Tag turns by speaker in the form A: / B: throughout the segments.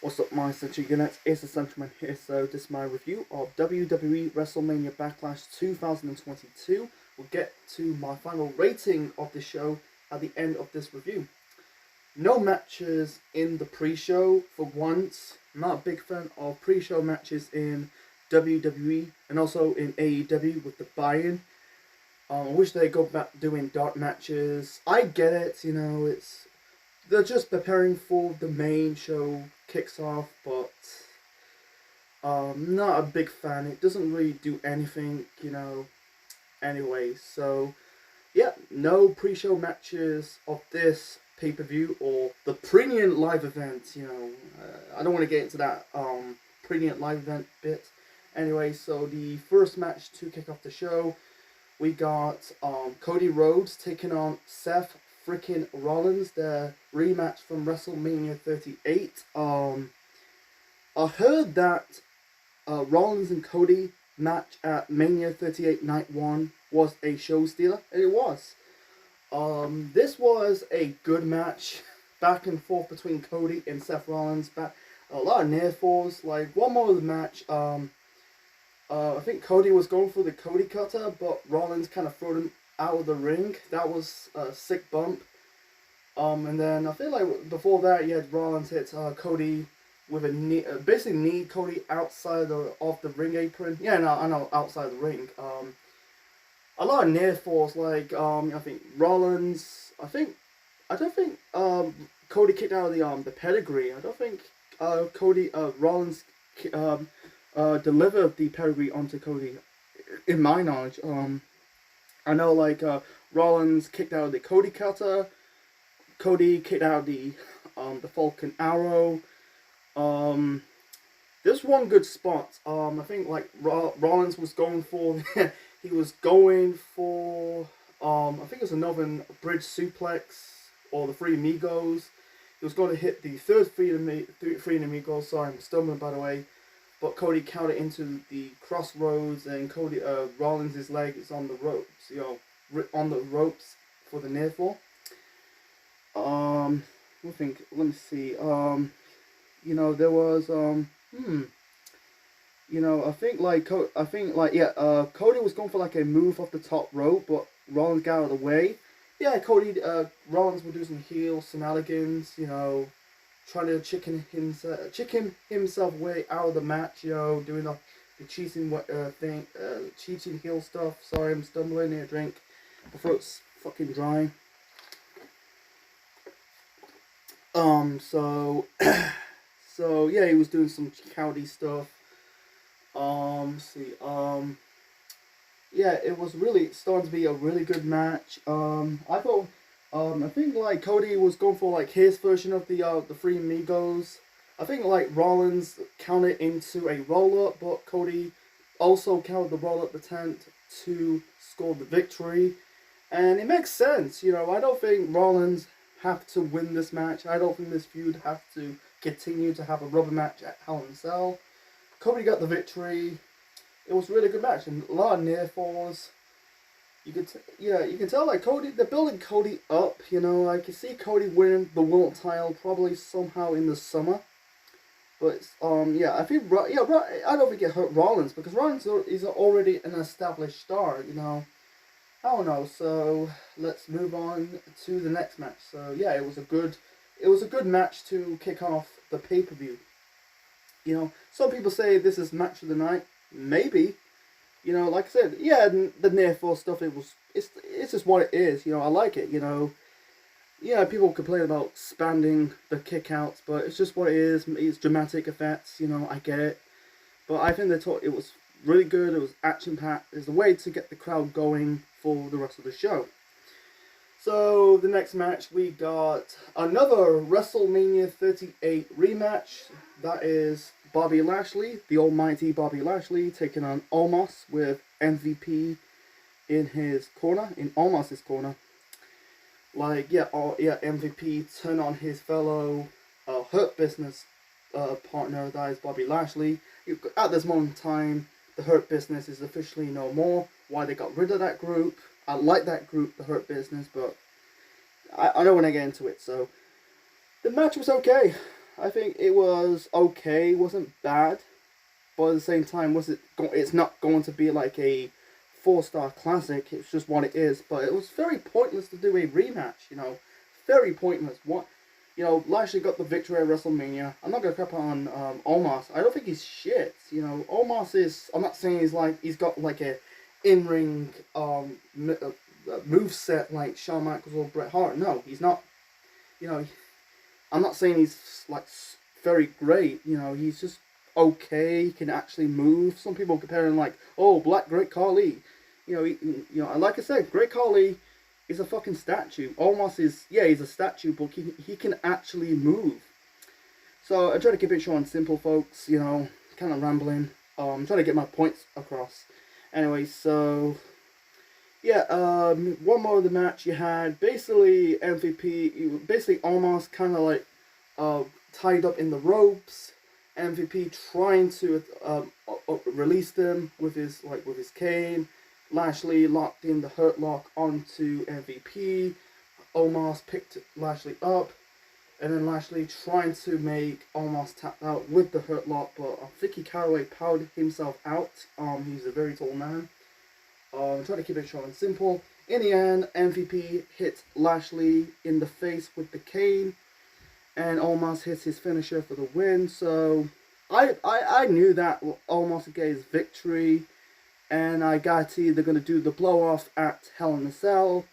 A: What's up, my essential units? It's the Central here. So this is my review of WWE Wrestlemania Backlash 2022. We'll get to my final rating of the show at the end of this review. No matches in the pre-show for once. I'm not a big fan of pre-show matches in WWE and also in AEW with the buy-in. I wish they'd go back doing dark matches. I get it, they're just preparing for the main show kicks off, but not a big fan. It doesn't really do anything, anyway. So, yeah, no pre-show matches of this pay-per-view or the premium live event, I don't want to get into that premium live event bit. Anyway, so the first match to kick off the show, we got Cody Rhodes taking on Seth freaking Rollins, their rematch from WrestleMania 38. I heard that Rollins and Cody match at Mania 38 Night 1 was a show stealer, and it was. This was a good match, back and forth between Cody and Seth Rollins. A lot of near falls. Like one more of the match, I think Cody was going for the Cody cutter, but Rollins kind of threw him out of the ring. That was a sick bump. And then I feel like before that, you had Rollins hit Cody with a knee, basically knee Cody outside of the ring apron. Yeah, no, I know, outside the ring. A lot of near falls. Like I think Rollins. I don't think Cody kicked out of the pedigree. I don't think Rollins delivered the pedigree onto Cody, in my knowledge. I know Rollins kicked out of the Cody cutter, Cody kicked out of the Falcon Arrow. There's one good spot. I think Rollins was going for he was going for I think it was another bridge suplex or the Three Amigos. He was going to hit the third Three Amigos. Sorry, I'm stumbling by the way. But Cody countered into the crossroads, and Rollins' leg is on the ropes, on the ropes for the near fall. Let me see. There was Cody was going for a move off the top rope, but Rollins got out of the way. Yeah, Rollins was doing some heel shenanigans, trying to chicken himself way out of the match, doing the cheating cheating heel stuff. Sorry, I'm stumbling. Need a drink. My throat's fucking dry. So yeah, he was doing some Cowdy stuff. Yeah, it was really starting to be a really good match. I thought. I think Cody was going for his version of the Three Amigos. I think Rollins counted into a roll up, but Cody also counted the roll up attempt to score the victory, and it makes sense. I don't think Rollins have to win this match. I don't think this feud have to continue to have a rubber match at Hell in a Cell. Cody got the victory. It was a really good match and a lot of near falls. You can tell Cody, they're building Cody up, I can see Cody winning the world title probably somehow in the summer. But I think I don't think it hurt Rollins because Rollins is already an established star, I don't know. So let's move on to the next match. So yeah, it was a good match to kick off the pay-per-view. Some people say this is match of the night. Maybe. Like I said, yeah, the near fall stuff, it's just what it is, I like it, Yeah, people complain about expanding the kickouts, but it's just what it is. It's dramatic effects, I get it. But I think they thought it was really good, it was action-packed, it's a way to get the crowd going for the rest of the show. So, the next match, we got another WrestleMania 38 rematch. That is Bobby Lashley, the almighty Bobby Lashley, taking on Omos with MVP in his corner, in Omos's corner. MVP turn on his fellow Hurt Business partner, that is Bobby Lashley. At this moment in time, the Hurt Business is officially no more. Why they got rid of that group? I like that group, the Hurt Business, but I don't want to get into it. So the match was okay. I think it was okay. It wasn't bad, but at the same time, it's not going to be like a 4-star classic. It's just what it is. But it was very pointless to do a rematch. Very pointless. Lashley got the victory at WrestleMania. I'm not gonna crap on Omos. I don't think he's shit. Omos is. I'm not saying he's got like a in-ring move set like Shawn Michaels or Bret Hart. No, he's not. I'm not saying he's like very great. He's just okay. He can actually move. Some people compare him like, oh, Black Great Khali. Like I said, Great Khali is a fucking statue. Almost he's a statue, but he can actually move. So I try to keep it short and simple, folks. Kind of rambling. I'm trying to get my points across. Anyway, so yeah, one more of the match you had. Basically, MVP, almost kind of like tied up in the ropes. MVP trying to release them with his cane. Lashley locked in the hurt lock onto MVP. Omos picked Lashley up, and then Lashley trying to make Omos tap out with the hurt lock, but I think he powered himself out. He's a very tall man. Trying to keep it short and simple. In the end, MVP hits Lashley in the face with the cane, and Omos hits his finisher for the win. So I knew that Omos would get his victory. And I guarantee they're going to do the blow-off at Hell in a Cell.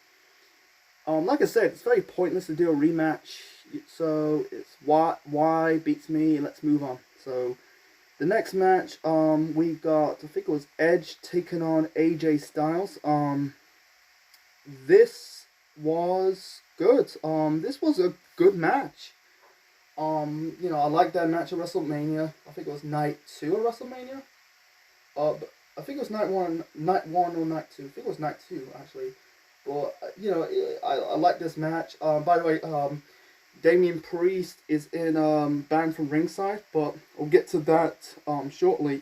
A: Like I said, it's very pointless to do a rematch. So, it's why beats me. Let's move on. So, the next match, we got, I think it was Edge taking on AJ Styles. This was good. This was a good match. I like that match at WrestleMania. I think it was night 2 of WrestleMania. But I think it was night one or night 2. I think it was night 2 actually. But I like this match. By the way, Damian Priest is banned from ringside, but we'll get to that shortly.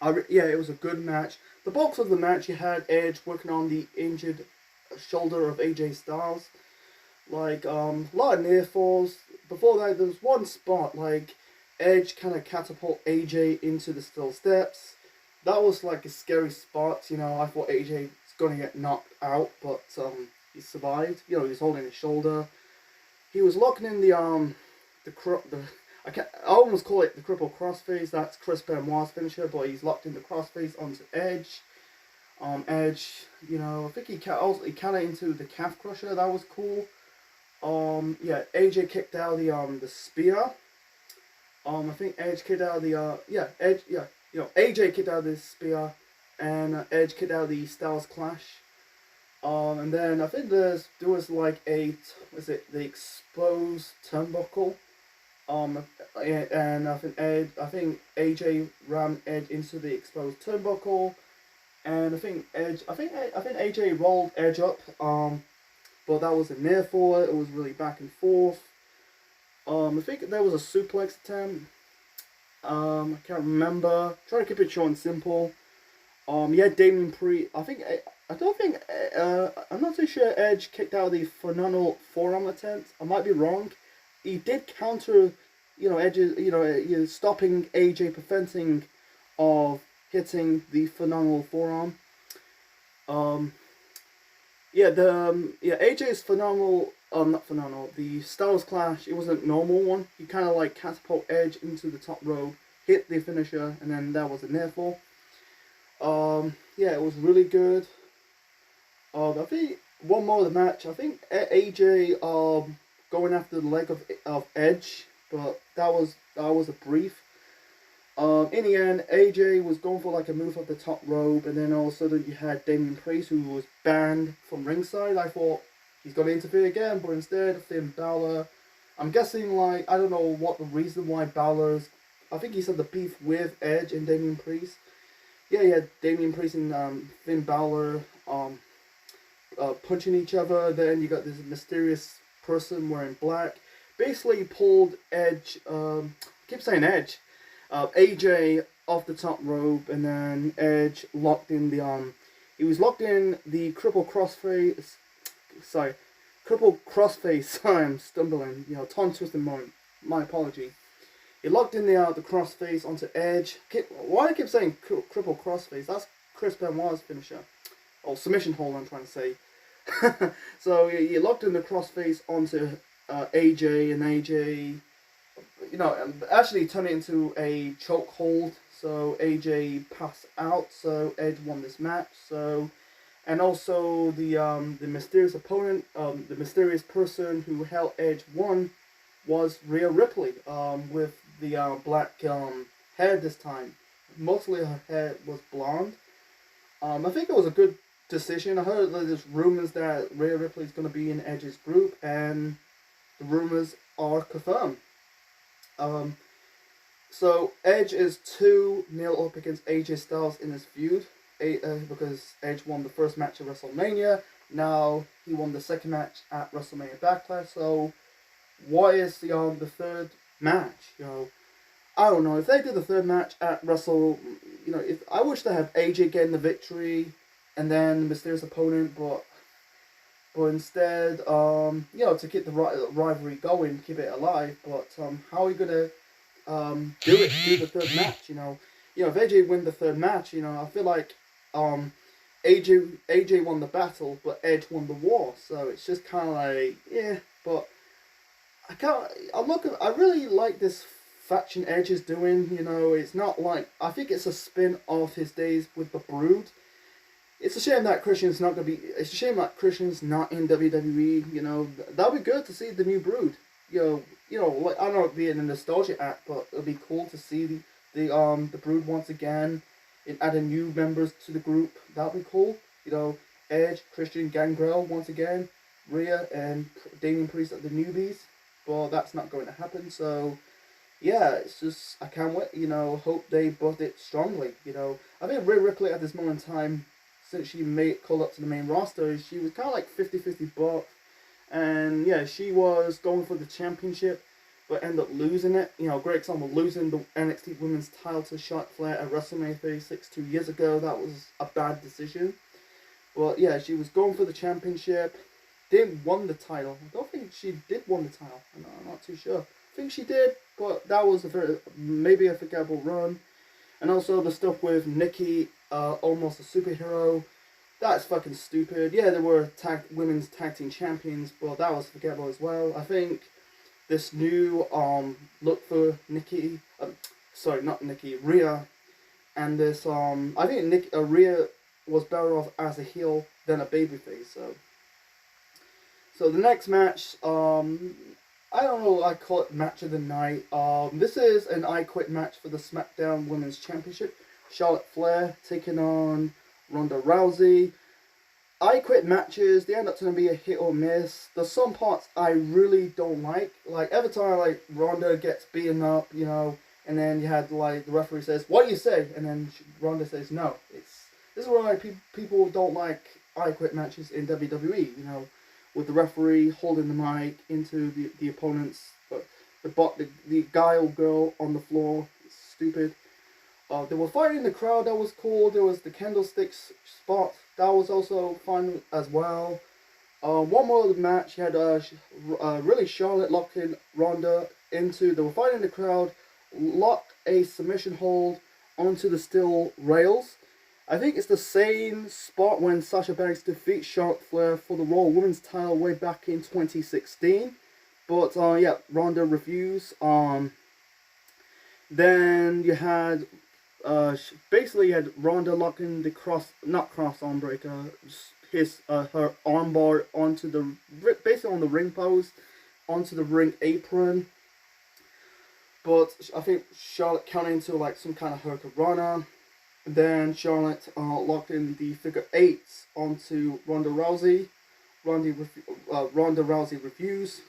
A: It was a good match. The bulk of the match, you had Edge working on the injured shoulder of AJ Styles. Like a lot of near falls. Before that, there was one spot like Edge kind of catapult AJ into the steel steps. That was like a scary spot, I thought AJ was going to get knocked out, but he survived. He was holding his shoulder. He was locking in I almost call it the cripple crossface. That's Chris Benoit's finisher, but he's locked in the crossface onto Edge. Edge, I think he kind of into the calf crusher. That was cool. AJ kicked out the spear. I think Edge kicked out AJ kicked out the spear, and Edge kicked out the Styles Clash. And then I think there was like the exposed turnbuckle. And I think AJ rammed Edge into the exposed turnbuckle, and I think AJ rolled Edge up. But that was a near fall. It was really back and forth. I think there was a suplex attempt. I can't remember. Try to keep it short and simple. Damian Priest. I'm not too sure Edge kicked out the phenomenal forearm attempt. I might be wrong. He did counter, Edge's, stopping AJ preventing of hitting the phenomenal forearm. AJ's phenomenal. Not phenomenal. The Styles Clash, it wasn't a normal one. He kind of like catapult Edge into the top rope, hit the finisher, and then that was a near fall. It was really good. I think one more of the match. I think AJ going after the leg of Edge, but that was a brief. In the end, AJ was going for like a move off the top rope, and then all of a sudden you had Damian Priest, who was banned from ringside. I thought he's going to interfere again, but instead Finn Balor. I'm guessing I don't know what the reason why Balor's. I think he said the beef with Edge and Damian Priest. Yeah, he had Damian Priest and Finn Balor punching each other. Then you got this mysterious person wearing black. Basically pulled Edge. Keep saying Edge. AJ off the top rope, and then Edge locked in the he was locked in the cripple crossface. Sorry, cripple crossface. Sorry, I'm stumbling. Tongue twisting moment. My apology. He locked in the crossface onto Edge. Why do I keep saying triple crossface? That's Chris Benoit's finisher. Or submission hold, I'm trying to say. So he locked in the crossface onto AJ, and AJ, actually turned it into a choke hold. So AJ passed out. So Edge won this match. So, and also the mysterious opponent, the mysterious person who held Edge won, was Rhea Ripley. With the black hair this time. Mostly her hair was blonde. I think it was a good decision. I heard that there's rumors that Rhea Ripley is going to be in Edge's group, and the rumors are confirmed. So Edge is 2-0 up against AJ Styles in this feud, because Edge won the first match at WrestleMania. Now he won the second match at WrestleMania Backlash. So what is the third match? I don't know. If they did the third match at if I wish they had AJ getting the victory and then the mysterious opponent, but instead, to keep the rivalry going, keep it alive. But how are you gonna do the third match? If AJ win the third match, I feel like AJ won the battle, but Edge won the war. So it's just kind of like, yeah. But I really like this faction Edge is doing. It's not like, I think it's a spin off his days with the Brood. It's a shame that Christian's not it's a shame that Christian's not in WWE. That'd be good to see the new Brood. Like, I don't know, it'd be a nostalgia act, but it'd be cool to see the Brood once again, and adding new members to the group. That'd be cool. Edge, Christian, Gangrel once again, Rhea and Damian Priest are the newbies. But that's not going to happen. So yeah, it's just, I can't wait. Hope they booked it strongly. I think Rhea Ripley at this moment in time, since she called up to the main roster, she was kind of like 50-50 booked. And yeah, she was going for the championship, but ended up losing it. Great example, losing the NXT Women's title to Charlotte Flair at WrestleMania 36 2 years ago. That was a bad decision. But yeah, she was going for the championship. Didn't won the title. I don't think she did won the title. I'm not too sure. I think she did, but that was maybe a forgettable run. And also the stuff with Nikki, almost a superhero. That's fucking stupid. Yeah, there were women's tag team champions, but that was forgettable as well. I think this new look for Nikki, not Nikki, Rhea, and this I think Rhea was better off as a heel than a babyface. So the next match, I don't know, I call it match of the night. This is an I Quit match for the SmackDown Women's Championship. Charlotte Flair taking on Ronda Rousey. I Quit matches, they end up going to be a hit or miss. There's some parts I really don't like. Like every time Ronda gets beaten up, and then you had the referee says, "What do you say?" And then Ronda says, "No." This is why people don't like I Quit matches in WWE. With the referee holding the mic into the opponent's, the guy or girl on the floor. It's stupid. They were fighting in the crowd. That was cool. There was the candlesticks spot. That was also fun as well. One more of the match, you had really Charlotte locking Ronda into. They were fighting in the crowd. Locked a submission hold onto the steel rails. I think it's the same spot when Sasha Banks defeats Charlotte Flair for the Raw Women's title way back in 2016. But yeah, Ronda refused. Then you had basically you had Ronda locking the not cross arm breaker, her armbar onto basically on the ring post, onto the ring apron. But I think Charlotte counted into some kind of hurricanrana. Then Charlotte locked in the figure eights onto Ronda Rousey. Ronda Rousey refused.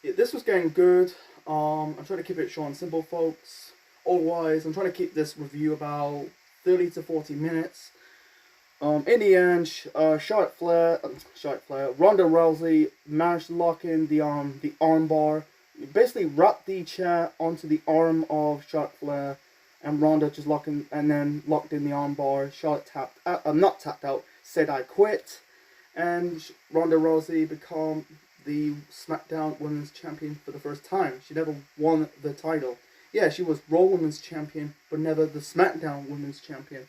A: Yeah, this was getting good. I'm trying to keep it short and simple, folks. Otherwise, I'm trying to keep this review about 30 to 40 minutes. In the end, Charlotte Flair, Ronda Rousey managed to lock in the armbar. Basically wrapped the chair onto the arm of Charlotte Flair, and Ronda just locked in the armbar. Charlotte not tapped out, said "I quit," and Ronda Rousey the SmackDown Women's Champion for the first time. She never won the title. Yeah, she was Raw Women's Champion, but never the SmackDown Women's Champion.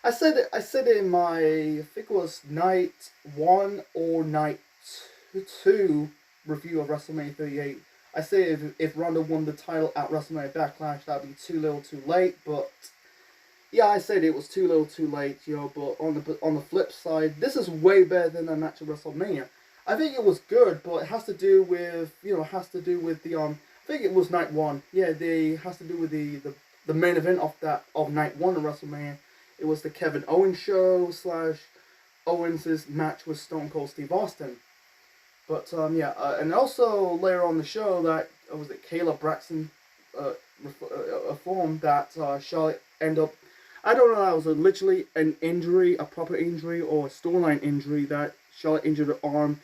A: I said it in my, I think it was night 1 or night 2 review of WrestleMania 38. I said if Ronda won the title at WrestleMania Backlash, that'd be too little too late, but yeah, I said it was too little too late, but on the flip side, this is way better than a match at WrestleMania. I think it was good, but it has to do with, I think it was night 1. Yeah, it has to do with the main event of night 1 of WrestleMania. It was the Kevin Owens show / Owens' match with Stone Cold Steve Austin. But and also later on the show that was it Kayla Braxton informed that Charlotte ended up. I don't know. That was literally an injury, a proper injury, or a storyline injury that Charlotte injured her arm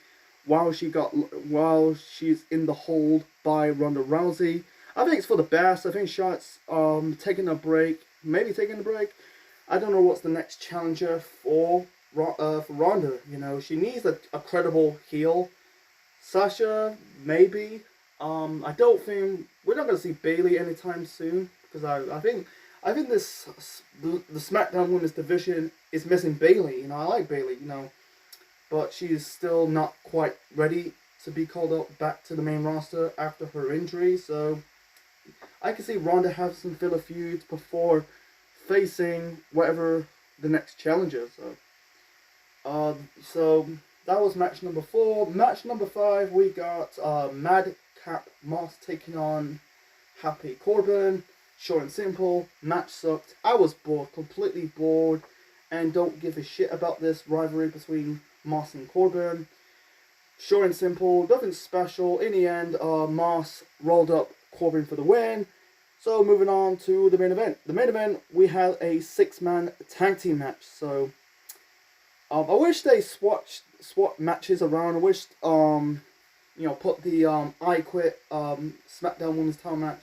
A: while she's in the hold by Ronda Rousey. I think it's for the best. I think Charlotte's taking a break, maybe taking a break. I don't know what's the next challenger for Ronda. She needs a credible heel. Sasha, maybe. I don't think we're not going to see Bayley anytime soon because I think the SmackDown Women's division is missing Bayley. I like Bayley, but she's still not quite ready to be called up back to the main roster after her injury. So I can see Ronda have some filler feuds before facing whatever the next challenger. So that was match number 4. Match number 5, we got Madcap Moss taking on Happy Corbin. Short and simple. Match sucked. I was bored, completely bored, and don't give a shit about this rivalry between Moss and Corbin. Short and simple, nothing special. In the end, Moss rolled up Corbin for the win. So moving on to the main event. The main event, we had a 6-man tag team match. So I wish they swap matches around. I wish put the I Quit SmackDown Women's title match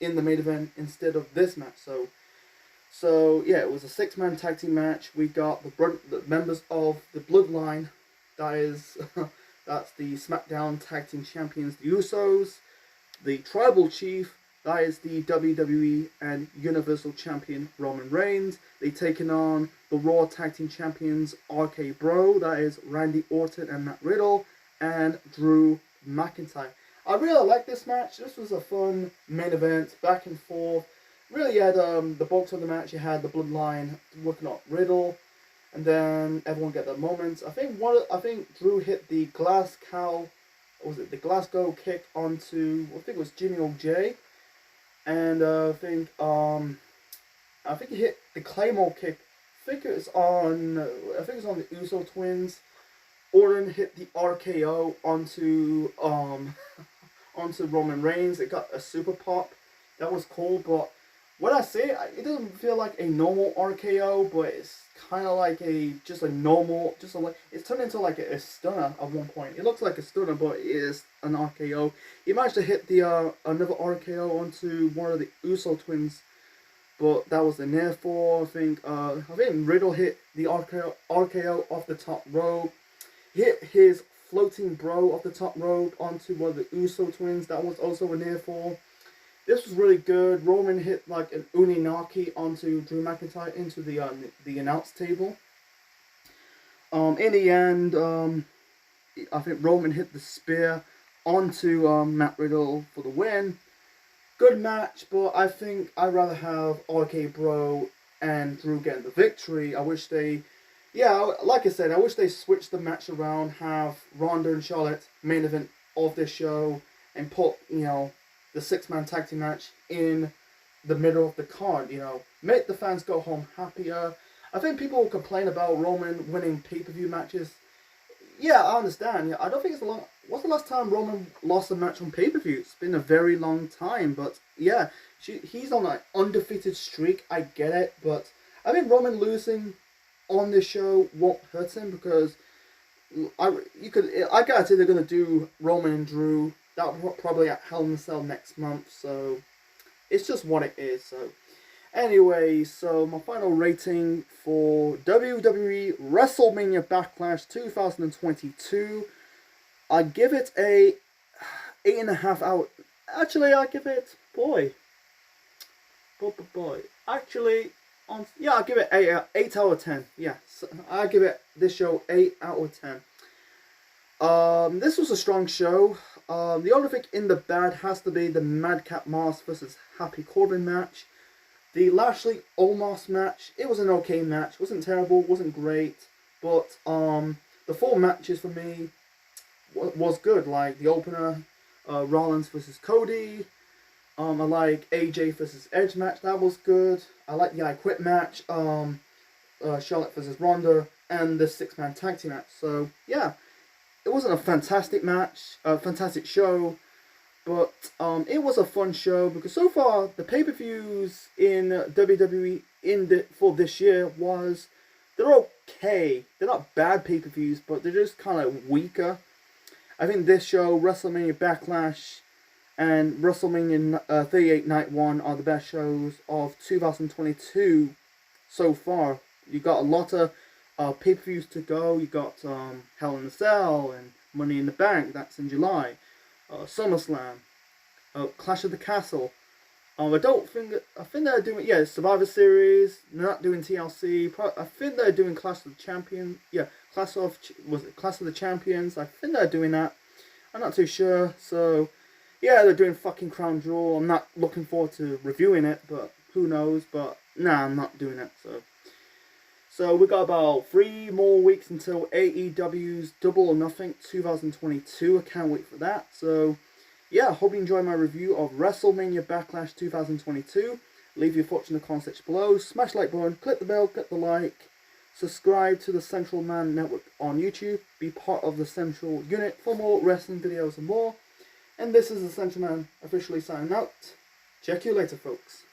A: in the main event instead of this match. So yeah, it was a 6-man tag team match. We got the members of the Bloodline. That's the SmackDown Tag Team Champions, the Usos, the Tribal Chief. That is the WWE and Universal Champion Roman Reigns. They taken on the Raw Tag Team Champions RK Bro. That is Randy Orton and Matt Riddle and Drew McIntyre. I really like this match. This was a fun main event, back and forth. Really had the bulk of the match. You had the Bloodline working on Riddle, and then everyone get their moments. I think Drew hit the Glasgow kick onto, I think it was Jimmy OJ. And I think he hit the Claymore kick. I think it was on the Uso twins. Orton hit the RKO onto Roman Reigns. It got a super pop. That was cool, but when I say it, it doesn't feel like a normal RKO, but it's kind of like it's turned into like a stunner at one point. It looks like a stunner, but it is an RKO. He managed to hit the another RKO onto one of the Uso twins, but that was the near fall. I think Riddle hit the RKO off the top rope. Hit his floating bro off the top rope onto one of the Uso twins. That was also a near fall. This was really good. Roman hit like an Uninaki onto Drew McIntyre into the announce table. In the end, I think Roman hit the spear onto Matt Riddle for the win. Good match, but I think I'd rather have RK Bro and Drew getting the victory. I wish they, like I said, I wish they switched the match around, have Ronda and Charlotte main event of this show, and put, the 6-man tag team match in the middle of the card, make the fans go home happier. I think people will complain about Roman winning pay-per-view matches. Yeah, I understand. I don't think it's what's the last time Roman lost a match on pay-per-view? It's been a very long time, but yeah, he's on an undefeated streak. I get it, but I think Roman losing on this show won't hurt him because I guarantee they're gonna do Roman and Drew. That probably at Hell in a Cell next month, so it's just what it is. So anyway, so my final rating for WWE Wrestlemania Backlash 2022. I give it a 8.5 out. Actually, I give it boy. Actually, I give it 8 out of 10. Yeah, so I give it this show 8 out of 10. This was a strong show. The only thing in the bad has to be the Madcap Moss versus Happy Corbin match. The Lashley Omos match, it was an okay match. Wasn't terrible, wasn't great, but the 4 matches for me was good. Like the opener, Rollins versus Cody. I like AJ versus Edge match, that was good. I like the I Quit match, Charlotte versus Ronda, and the 6-man tag team match. So yeah, it wasn't a fantastic match, a fantastic show, but it was a fun show because so far the pay-per-views in WWE for this year they're okay. They're not bad pay-per-views, but they're just kind of weaker. I think this show, WrestleMania Backlash, and WrestleMania 38 Night 1 are the best shows of 2022 so far. You got a lot of pay-per-views to go. You got Hell in a Cell and Money in the Bank, that's in July. SummerSlam, Clash of the Castle. I think they're doing, Survivor Series. They're not doing TLC. I think they're doing Clash of the Champions. Yeah, Clash of the Champions. I think they're doing that. I'm not too sure. So, yeah, they're doing fucking Crown Jewel. I'm not looking forward to reviewing it, but who knows? But nah, I'm not doing it. So we got about 3 more weeks until AEW's Double or Nothing 2022. I can't wait for that. So, yeah, hope you enjoyed my review of WrestleMania Backlash 2022. Leave your thoughts in the comment section below. Smash the like button, click the bell, click the like. Subscribe to the Central Man Network on YouTube. Be part of the Central Unit for more wrestling videos and more. And this is the Central Man officially signing out. Check you later, folks.